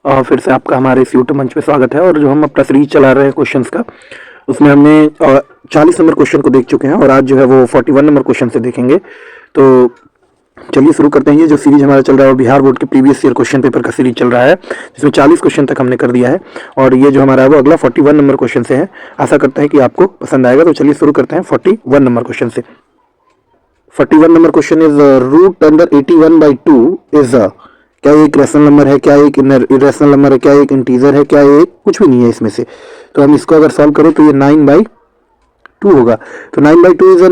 फिर से आपका हमारे इस यूट्यूब मंच पे स्वागत है। और जो हम अपना सीरीज चला रहे हैं क्वेश्चंस का, उसमें हमने 40 नंबर क्वेश्चन को देख चुके हैं और आज जो है वो 41 नंबर क्वेश्चन से देखेंगे। तो चलिए शुरू करते हैं। ये जो सीरीज हमारा चल रहा है वो बिहार बोर्ड के प्रीवियस ईयर क्वेश्चन पेपर का सीरीज चल रहा है, जिसमें 40 क्वेश्चन तक हमने कर दिया है और ये जो हमारा है वो अगला 41 नंबर क्वेश्चन से है। आशा करते हैं कि आपको पसंद आएगा। तो चलिए शुरू करते हैं 41 नंबर क्वेश्चन से। 41 number question is root under 81/2 is क्या ये एक रैशनल नंबर है, क्या एक इरेशनल नंबर है, क्या एक इंटीजर है, क्या ये कुछ भी नहीं है इसमें से। तो हम इसको अगर सॉल्व करें तो ये 9/2 होगा। तो 9/2 इज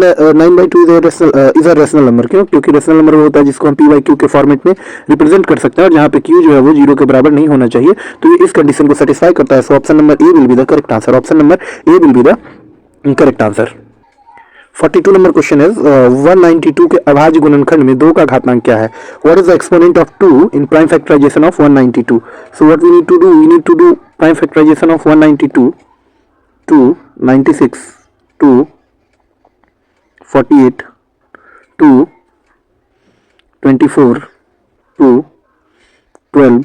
अ रैशनल नंबर। क्यों? क्योंकि रैशनल नंबर वो होता है जिसको हम p/q के फॉर्मेट में रिप्रेजेंट कर सकते हैं और जहाँ पे q जो है वो 0 के बराबर नहीं होना चाहिए। तो ये इस कंडीशन को सेटिस्फाई करता है। So option number A will be the correct answer. Option number A will be the correct answer. 42 number question is 192 के अभाज्य गुणनखंड में 2 का घातांक क्या है? What is the exponent of 2 in prime factorization of 192? So what we need to do prime factorization of 192 2 96 2 48 2 24 2 12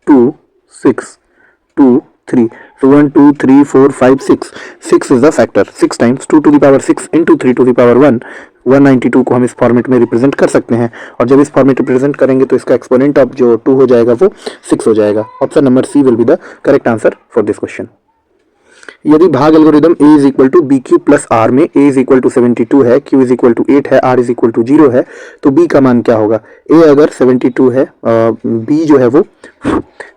2 6 2 3. So 1 2 3 4 5 6. 6 is the factor. 6 times 2 to the power 6 into 3 to the power 1. 192 को हम इस फॉर्मेट में represent कर सकते हैं और जब इस फॉर्मेट रिप्रेजेंट करेंगे तो इसका एक्सपोनेंट ऑफ जो 2 हो जाएगा वो 6 हो जाएगा। Option number C will be the correct answer for this question. यदि भाग algorithm a is equal to B Q plus R में a इज इक्वल टू 72 है, q इज इक्वल टू 8 है, r इज इक्वल टू 0 है, तो b का मान क्या होगा? a अगर 72 है, b जो है वो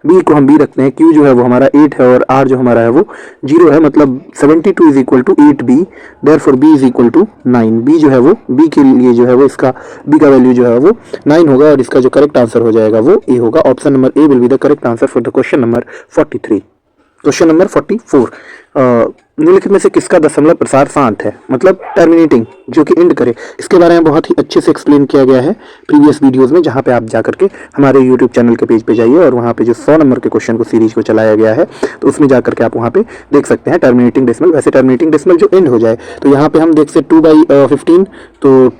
b को हम b रखते हैं, q जो है वो हमारा 8 है और r जो हमारा है वो 0 है। मतलब 72 is equal to 8b, therefore b is equal to 9। b जो है वो b के लिए जो है वो इसका b का वैल्यू जो है वो 9 होगा और इसका जो करेक्ट आंसर हो जाएगा वो a होगा। Option number A will be the correct answer for the question number 43। Question number 44, निम्नलिखित में से किसका दशमलव प्रसार शांत है? मतलब टर्मिनेटिंग, जो कि एंड करे। इसके बारे में बहुत ही अच्छे से एक्सप्लेन किया गया है प्रीवियस वीडियोस में, जहां पे आप जाकर के हमारे यूट्यूब चैनल के पेज पे जाइए और वहां पे जो 100 नंबर के क्वेश्चन को सीरीज को चलाया गया है तो उसमें जाकर के आप वहां पे देख सकते हैं टर्मिनेटिंग डेसिमल। वैसे टर्मिनेटिंग डेसिमल जो एंड हो जाए, तो यहाँ पे हम देख सकते 2/15, तो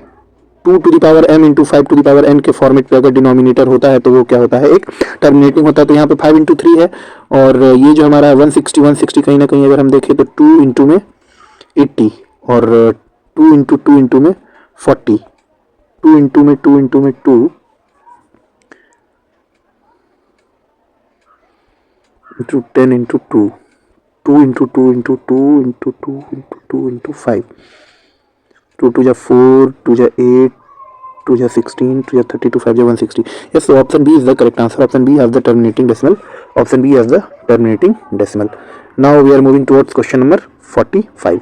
2 to the power m into 5 to the power n के फॉर्मेट पे अगर डिनोमिनेटर होता है तो वो क्या होता है? एक टर्मिनेटिंग होता है। तो यहाँ पे 5 into 3 है और ये जो हमारा 160 कहीं ना कहीं अगर हम देखें तो 2 इंटू में 80 और 2 इंटू में 40, 2 इंटू में 2 इंटू में 2 into 10 into 2, 2 into 2 into 2 into 2 into 2 into 5, 2 2 जा 4, 2 जा 8, 2 जा 16, 2 जा 32, 5 जा 160. Yes, so option B is the correct answer. Option B has the terminating decimal. Option B has the terminating decimal. Now we are moving towards question number 45.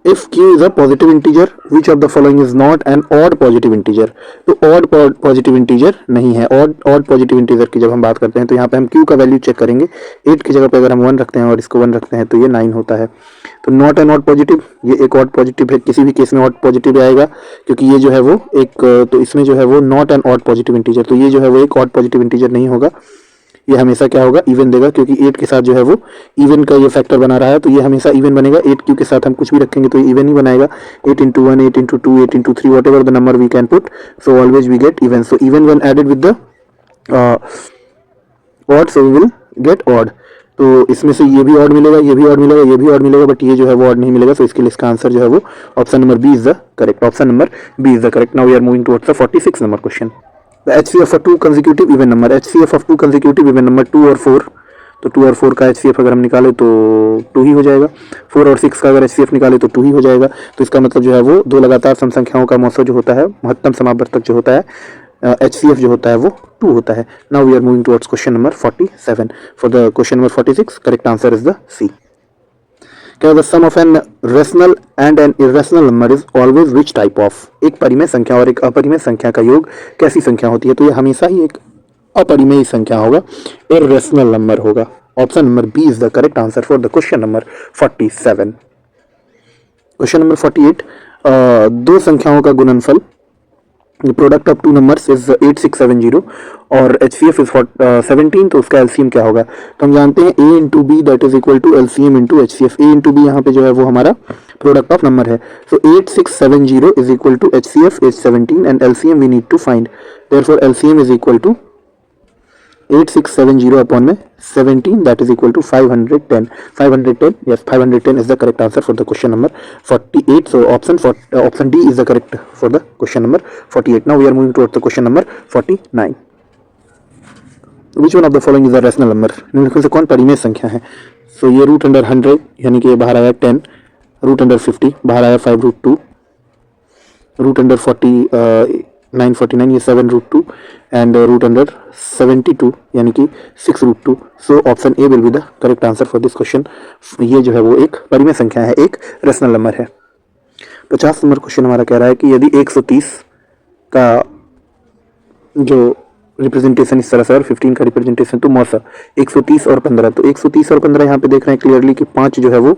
If q is a positive integer, which of the following is not an odd positive integer? तो odd positive integer नहीं है। odd positive integer की जब हम बात करते हैं तो यहाँ पे हम q का वैल्यू चेक करेंगे। 8 की जगह पे अगर हम 1 रखते हैं और इसको 1 रखते हैं तो ये 9 होता है। तो नॉट एन ऑड पॉजिटिव, ये एक ऑड पॉजिटिव है, किसी भी केस में ऑड पॉजिटिव आएगा क्योंकि ये जो है वो एक, तो इसमें जो है वो not an odd positive integer, तो ये जो है वो एक ऑड पॉजिटिव इंटीजर नहीं होगा। ये हमेशा क्या होगा? इवन देगा, क्योंकि 8 के साथ जो है वो इवन का ये फैक्टर बना रहा है तो ये हमेशा इवन बनेगा। 8 क्यू के साथ हम कुछ भी रखेंगे तो ये इवन ही बनाएगा। 8 into 1, 8 into 2, 8 into 3, whatever the number we can put, so always we get even. So even one added with the odd, so we will get odd. तो इसमें से ये भी ऑड मिलेगा, ये भी ऑड मिलेगा, ये भी ऑड मिलेगा, बट ये जो है वो ऑड नहीं मिलेगा। तो इसके लिए इसका आंसर जो है वो option number B is the correct. Option number B is the correct. Now we are moving towards the 46 number question. The HCF of 2 consecutive even number, HCF of 2 consecutive even number 2 और 4, तो 2 और 4 का HCF अगर हम निकाले तो 2 ही हो जाएगा। 4 और 6 का अगर HCF निकाले तो 2 ही हो जाएगा। तो इसका मतलब जो है वो दो लगातार सम संख्याओं का मौसम जो होता है, महत्तम समावर्तक जो होता है, HCF जो होता है वो 2 होता है। Now we are moving towards question number 47। For the question number 46 correct answer is the C. क्या the sum of an rational and an irrational number is always which type of? एक परिमेय संख्या और एक अपरिमेय संख्या का योग कैसी संख्या होती है? तो ये हमेशा ही एक अपरिमेय संख्या होगा, इरेशनल नंबर होगा। Option number B is the correct answer for the question number 47। Question number 48, दो संख्याओं का गुणनफल, product of two numbers is 8670 और HCF इज 17, तो उसका LCM क्या होगा? तो हम जानते हैं A into B that is equal to LCM into HCF। A into B यहाँ पे जो है वो हमारा प्रोडक्ट ऑफ नंबर है। So 8670 is equal to HCF is 17 and LCM we need to find, therefore LCM is equal to 8670 upon में 17, that is equal to 510. 510, yes, 510 is the correct answer for the question number 48. So option D is the correct for the question number 48. Now we are moving towards the question number 49. Which one of the following is a rational number? निम्नलिखित में से कौन परिमेय संख्या है? So ये root under 100 यानी कि ये बाहर आया 10, रूट अंडर 50 बाहर आया 5 रूट 2, रूट अंडर 949 ये 7 रूट 2 एंड रूट अंडर 72 यानी कि 6 root 2. So option A will be the correct answer for this question. ये जो है वो एक परिमेय संख्या है, एक रेशनल नंबर है. 50 नंबर क्वेश्चन हमारा कह रहा है कि यदि 130 का जो रिप्रेजेंटेशन इस तरह से और 15 का रिप्रेजेंटेशन तो मौसा 130 और 15, तो 130 और 15 यहाँ पे देख रहे हैं क्लियरली कि 5 जो है वो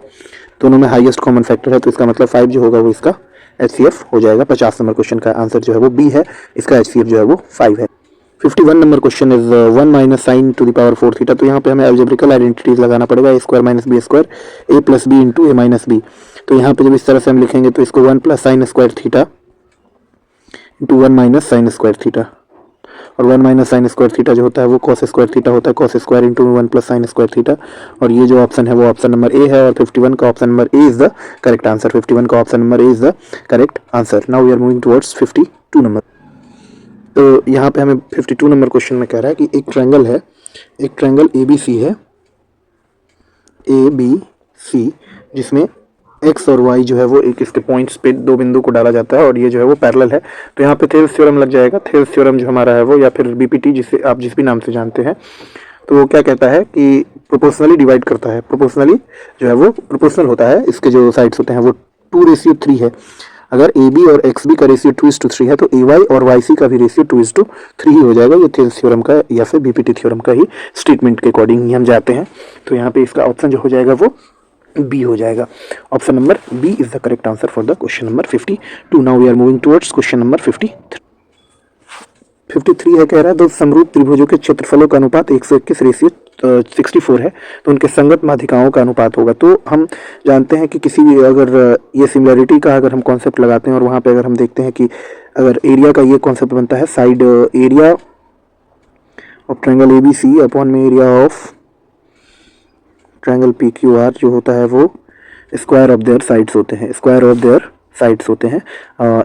दोनों में हाईएस्ट कॉमन फैक्टर है, तो इसका मतलब 5 जो होगा वो इसका HCF हो जाएगा. 50 नंबर क्वेश्चन का आंसर जो है वो बी है, इसका HCF जो है वो 5 है. 51 number question is 1 minus sine to the power 4 theta. तो यहाँ पे हमें अलजेब्रिकल आइडेंटिटीज लगाना पड़ेगा, a square minus B square a plus B into A minus B. तो यहाँ पे जब इस तरह से हम लिखेंगे तो इसको 1 plus sine square theta into 1 minus sine square theta, और 1 माइनस साइन स्क्वायर थीटा जो होता है वो कॉस स्क्वायर थीटा होता है, cos square into 1 plus sine square theta. और ये जो ऑप्शन है वो ऑप्शन नंबर ए है, और 51 का option number A is the correct answer. 51 का option number A is the correct answer. Now we are moving towards 52 number. तो यहाँ पे हमें 52 नंबर क्वेश्चन में कह रहा है कि एक ट्रायंगल है, एक ट्रायंगल ABC है, ABC, जिसमें एक्स और वाई जो है वो एक इसके पॉइंट्स पे दो बिंदु को डाला जाता है और ये जो है वो पैरेलल है. तो यहाँ पे थेल्स थ्योरम लग जाएगा. थेल्स थ्योरम जो हमारा है वो, या फिर BPT जिसे आप जिस भी नाम से जानते हैं, तो वो क्या कहता है कि प्रोपोर्शनली डिवाइड करता है. प्रोपोर्शनली जो है वो प्रोपोर्शनल होता है, इसके जो साइड्स होते हैं वो 2:3 है. अगर AB और XB का रेशियो 2:3 है तो AY और YC का भी रेशियो 2:3 ही हो जाएगा. ये थेल्स थ्योरम का या फिर BPT थ्योरम का ही स्टेटमेंट के अकॉर्डिंग ही हम जाते हैं. तो यहाँ पे इसका ऑप्शन जो हो जाएगा वो बी हो जाएगा. Option number B is the correct answer for the question number 52. Now we are moving towards question number 53. 53 है, कह रहा है दो समरूप त्रिभुजों के क्षेत्रफलों का अनुपात 121 रेशियो 64 है, तो उनके संगत माध्यिकाओं का अनुपात होगा. तो हम जानते हैं कि किसी भी अगर ये सिमिलैरिटी का अगर हम कॉन्सेप्ट लगाते हैं और वहाँ पे अगर हम देखते हैं कि अगर एरिया का ये कॉन्सेप्ट बनता है, side area of triangle ABC upon में एरिया ऑफ ट्रायंगल PQR जो होता है वो स्क्वायर ऑफ देयर साइड्स होते हैं, स्क्वायर ऑफ देयर साइड्स होते हैं.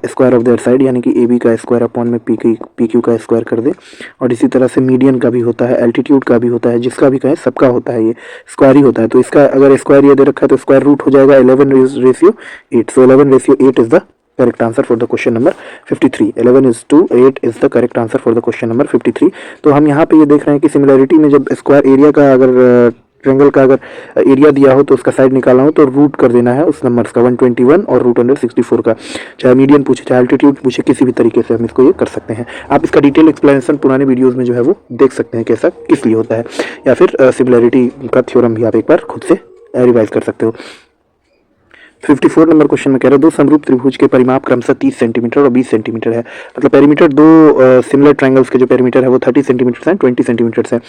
स्क्वायर ऑफ देयर साइड यानी कि AB का स्क्वायर अपॉन में PQ का स्क्वायर कर दे. और इसी तरह से मीडियन का भी होता है, एल्टीट्यूड का भी होता है, जिसका भी कहें सबका होता है, ये स्क्वायर ही होता है. तो इसका अगर स्क्वायर ये दे रखा है तो स्क्वायर रूट हो जाएगा 11:8. सो 11:8 is the correct answer for the question number 53. 11:8 is the correct answer for the question number 53. तो हम यहाँ पे ये देख रहे हैं कि सिमिलैरिटी में जब स्क्वायर एरिया का अगर ट्रायंगल का अगर एरिया दिया हो तो उसका साइड निकालना हो तो रूट कर देना है उस नंबर्स का 121 और रूट अंडर 64 का. चाहे मीडियन पूछे चाहे एल्टीट्यूड पूछे, किसी भी तरीके से हम इसको ये कर सकते हैं. आप इसका डिटेल एक्सप्लेनेशन पुराने वीडियोस में जो है वो देख सकते हैं कैसा किस लिए होता है, या फिर सिमिलैरिटी का थ्योरम भी आप एक बार खुद से रिवाइज कर सकते हो. 54 नंबर क्वेश्चन में कह रहा है दो समरूप त्रिभुज के परिमाप क्रमशः 30 सेंटीमीटर और 20 सेंटीमीटर है. मतलब पेरीमीटर दो सिमिलर ट्रायंगल्स के जो पेरीमीटर है वो 30 सेंटीमीटर है, 20 सेंटीमीटर है.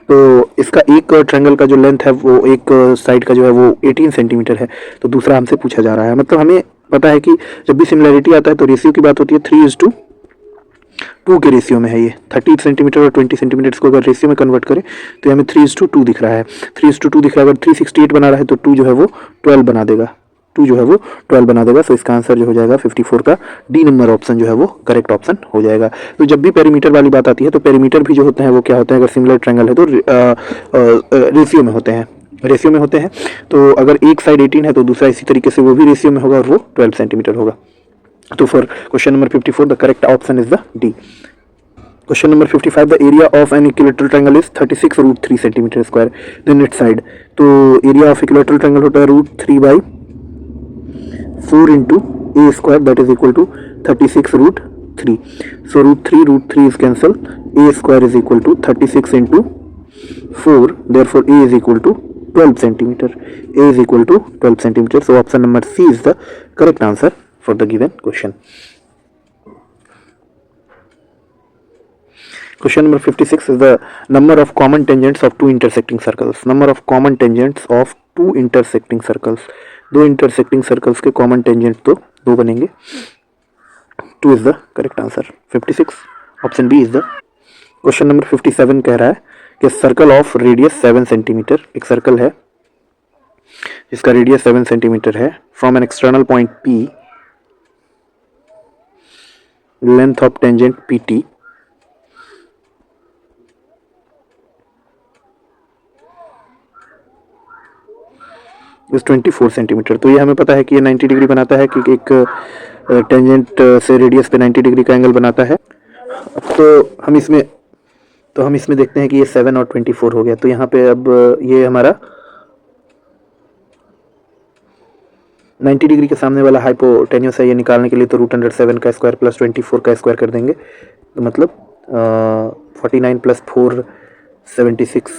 तो इसका एक ट्रायंगल का जो लेंथ है वो एक साइड का जो है वो 18 सेंटीमीटर है. तो दूसरा हमसे पूछा जा रहा है, मतलब हमें पता है कि जब भी सिमिलैरिटी आता है तो रेशियो की बात होती है 3:2 के रेशियो में है. ये 30 सेंटीमीटर और 20 सेंटीमीटर को अगर रेशियो में कन्वर्ट करें तो हमें 3:2 दिख रहा है. 3:2 दिख रहा है. अगर 368 बना रहा है तो 2 जो है वो 12 बना देगा, 2 जो है वो 12 बना देगा. सो इसका आंसर जो हो जाएगा 54 का डी नंबर ऑप्शन जो है वो करेक्ट ऑप्शन हो जाएगा. तो जब भी पेरीमीटर वाली बात आती है तो पेरीमीटर भी जो होते हैं वो क्या होते हैं, अगर सिमिलर ट्रायंगल है तो रेशियो में होते हैं, रेशियो में होते हैं. तो अगर एक साइड 18 है तो दूसरा इसी तरीके से वो भी रेशियो में होगा और वो 12 सेंटीमीटर होगा. तो for question number 54 the correct option is the D. Question number 55 the area of an equilateral triangle is 36√3 centimetre square then its side. तो एरिया ऑफ इक्विलैटरल ट्रायंगल होता है √3/4 into a square, that is equal to 36√3. So √3 is cancel. A square is equal to 36 into 4. Therefore A is equal to 12 centimeter. A is equal to 12 centimeter. So option number C is the correct answer for the given question. Question number 56 is the number of common tangents of two intersecting circles. Number of common tangents of two intersecting circles. दो intersecting circles के common tangent तो 2 बनेंगे. 2 is the correct answer. 56 option B is the. Question number 57 कह रहा है कि circle of radius 7 centimetre, एक circle है जिसका रेडियस 7 सेंटीमीटर है, from an external point P, length of tangent PT is 24 centimetre. तो ये हमें पता है कि ये 90 डिग्री बनाता है, क्योंकि एक टेंजेंट से रेडियस पे 90 डिग्री का एंगल बनाता है। तो हम इसमें देखते हैं कि ये 7 और 24 हो गया। तो यहाँ पे अब ये हमारा 90 डिग्री के सामने वाला हाइपोटेन्यूस है, ये निकालने के लिए तो √7 का स्क्वायर प्लस 24 का स्क्वायर कर देंगे, तो मतलब 49 प्लस 4 76,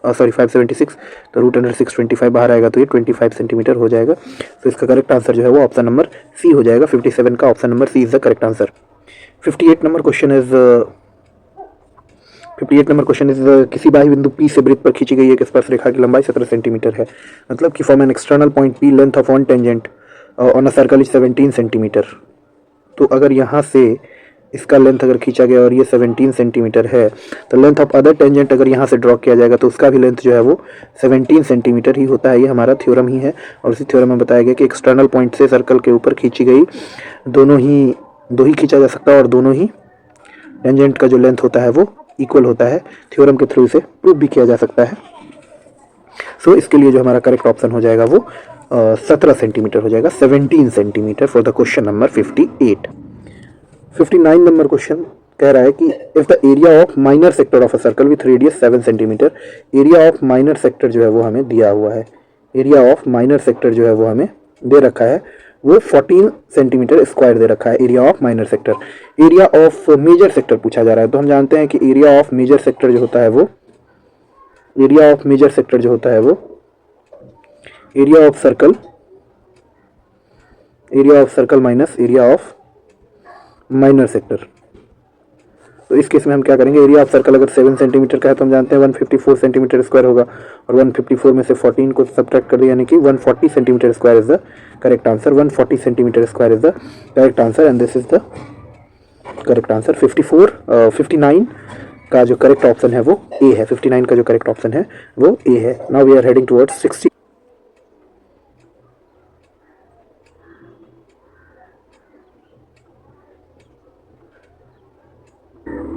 सॉरी 576, तो √625 बाहर आएगा, तो ये 25 सेंटीमीटर हो जाएगा। तो इसका करेक्ट आंसर जो है वो ऑप्शन नंबर सी हो जाएगा। 57 का option number C is the correct answer. 58 number question is किसी बाह्य बिंदु P से वृत्त पर खींची गई एक स्पर्श रेखा की लंबाई 17 सेंटीमीटर है। मतलब कि form an external point P, length of one tangent on a circle is 17 centimetre. तो अगर यहाँ से इसका लेंथ अगर खींचा गया और ये 17 सेंटीमीटर है, तो लेंथ ऑफ अदर टेंजेंट अगर यहाँ से ड्रॉ किया जाएगा तो उसका भी लेंथ जो है वो 17 सेंटीमीटर ही होता है। ये हमारा थ्योरम ही है, और इसी थ्योरम में बताया गया कि एक्सटर्नल पॉइंट से सर्कल के ऊपर खींची गई दो ही खींचा जा सकता है, और दोनों ही टेंजेंट का जो लेंथ होता है वो इक्वल होता है। थ्योरम के थ्रू इसे प्रूव भी किया जा सकता है। सो इसके लिए जो हमारा करेक्ट ऑप्शन हो जाएगा वो 17 सेंटीमीटर हो जाएगा, 17 centimetre for the question number 58। 59 number question कह रहा है कि if the area of minor sector of a circle with radius 7 centimetre, area of minor sector जो है वो हमें दिया हुआ है, एरिया ऑफ माइनर सेक्टर जो है वो हमें दे रखा है, वो 14 सेंटीमीटर स्क्वायर दे रखा है, area of minor sector. Area of major sector पूछा जा रहा है, तो हम जानते हैं कि एरिया ऑफ मेजर सेक्टर जो होता है वो, एरिया ऑफ मेजर सेक्टर जो होता है वो area of circle minus area of minor sector. तो इस केस में हम क्या करेंगे, एरिया ऑफ सर्कल अगर 7 सेंटीमीटर का है तो हम जानते हैं 154 सेंटीमीटर स्क्वायर होगा, और 154 में से 14 को सब्ट्रैक्ट कर दिया, यानी कि 140 centimetre square is the correct answer. 140 centimetre square is the correct answer, and this is the correct answer. 59 का जो करेक्ट ऑप्शन है वो ए है। 59 का जो करेक्ट ऑप्शन है वो ए है। Now we are heading towards 60।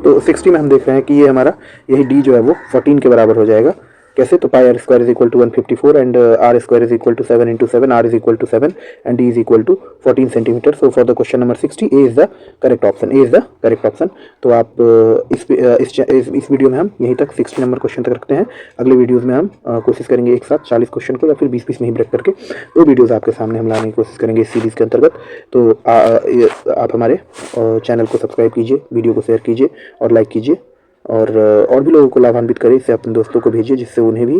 तो 60 में हम देख रहे हैं कि ये हमारा यही डी जो है वो 14 के बराबर हो जाएगा। कैसे, तो pi r square is equal to 154 and r square is equal to 7 into 7, r is equal to 7 and d is equal to 14 centimetre. So for the question number 60 A is the correct option, A is the correct option. तो आप इस video में हम यहीं तक 60 number question तक रखते हैं। अगले वीडियोज़ में हम कोशिश करेंगे एक साथ 40 क्वेश्चन को या फिर 20-20 में ही ब्रेक करके 2 वीडियोज़ आपके सामने हम लाने की कोशिश करेंगे इस सीरीज़ के अंतर्गत। तो आप हमारे चैनल को सब्सक्राइब कीजिए, वीडियो को शेयर कीजिए और लाइक कीजिए, और भी लोगों को लाभान्वित करें, इससे अपने दोस्तों को भेजिए, जिससे उन्हें भी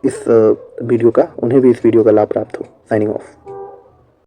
इस वीडियो का लाभ प्राप्त हो। Signing off.